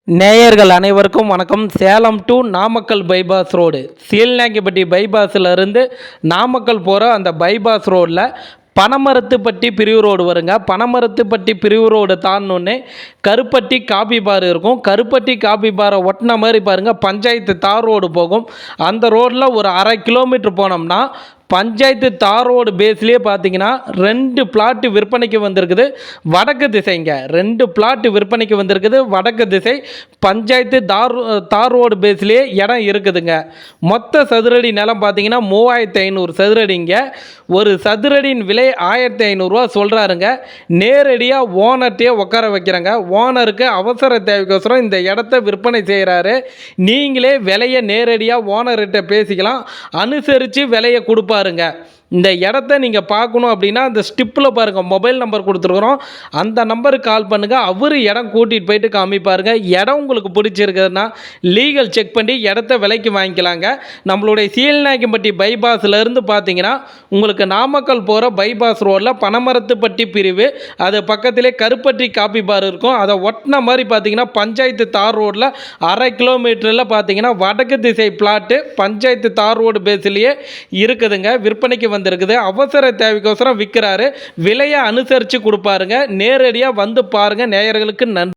நேயர்கள் அனைவருக்கும் வணக்கம். Salem to Namakkal bypass road, Seelnayakkanpatti பைபாஸில் இருந்து நாமக்கல் போகிற அந்த பைபாஸ் ரோடில் பனமரத்துப்பட்டி பிரிவு ரோடு வருங்க. பனமரத்துப்பட்டி பிரிவு ரோடு தாண்டினோடனே கருப்பட்டி காபி பார் இருக்கும். கருப்பட்டி காபி பாரை ஒட்டின மாதிரி பாருங்கள் பஞ்சாயத்து தார் ரோடு போகும். அந்த ரோடில் ஒரு 1/2 கிலோமீட்டர் போனோம்னா பஞ்சாயத்து தார் ரோடு பேஸ்லேயே பார்த்தீங்கன்னா 2 பிளாட்டு விற்பனைக்கு வந்திருக்குது. வடக்கு திசைங்க 2 பிளாட்டு விற்பனைக்கு வந்திருக்குது. வடக்கு திசை பஞ்சாயத்து தார் ரோடு பேஸ்லேயே இடம் இருக்குதுங்க. மொத்த சதுரடி நிலம் பார்த்தீங்கன்னா 3500 சதுரடிங்க. ஒரு சதுரடியின் விலை 1500 ரூபா சொல்கிறாருங்க. நேரடியாக ஓனர்கிட்டே உட்கார வைக்கிறாங்க. ஓனருக்கு அவசர தேவைக்கோசரம் இந்த இடத்த விற்பனை செய்கிறாரு. நீங்களே விலையை நேரடியாக ஓனர்கிட்ட பேசிக்கலாம். அனுசரித்து விலையை கொடுப்பாருங்க. இந்த இடத்த நீங்கள் பார்க்கணும் அப்படின்னா அந்த ஸ்டிப்பில் பாருங்கள் மொபைல் நம்பர் கொடுத்துருக்குறோம். அந்த நம்பருக்கு கால் பண்ணுங்கள். அவர் இடம் கூட்டிகிட்டு போயிட்டு காமிப்பாருங்க. இடம் உங்களுக்கு பிடிச்சிருக்குதுன்னா லீகல் செக் பண்ணி இடத்த விலைக்கு வாங்கிக்கலாங்க. நம்மளுடைய சீல்நாயக்கன்பட்டி பைபாஸ்லேருந்து பார்த்தீங்கன்னா உங்களுக்கு நாமக்கல் போகிற பைபாஸ் ரோடில் பனமரத்துப்பட்டி பிரிவு, அது பக்கத்திலே கருப்பட்டி காபி பார் இருக்கும். அதை ஒட்டின மாதிரி பார்த்தீங்கன்னா பஞ்சாயத்து தார் ரோடில் 1/2 கிலோமீட்டரில் பார்த்தீங்கன்னா வடக்கு திசை பிளாட்டு பஞ்சாயத்து தார் ரோடு பேஸ்லேயே இருக்குதுங்க. விற்பனைக்கு வந்திருக்குது. அவசர தேவைக்கோசரம் விற்கிறாரு. விலையை அனுசரித்து கொடுப்பாருங்க. நேரடியாக வந்து பாருங்கள். நேயர்களுக்கு நன்றி.